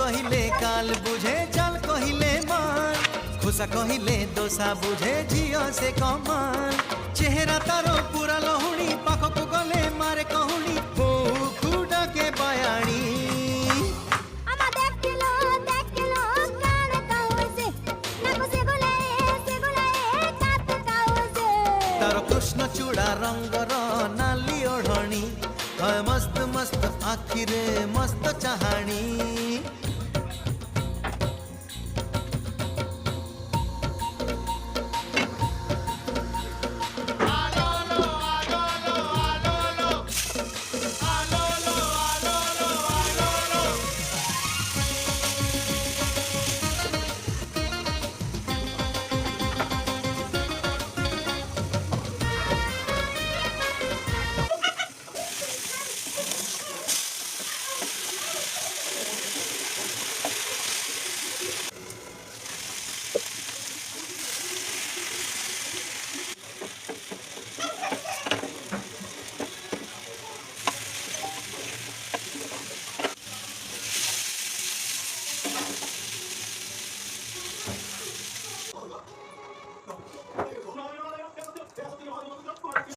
कहिले काल बुझे चाल कहिले मान खुशा कहिले दोसा बुझे झियो से कमान चेहरा तारो पूरा लहुणी पाखकु गले मारे कहुणी बहु खुडा के बयाणी तारो कृष्ण चूड़ा रंगर नाली ओढ़णी है मस्त मस्त आखिरे मस्त चाहाणी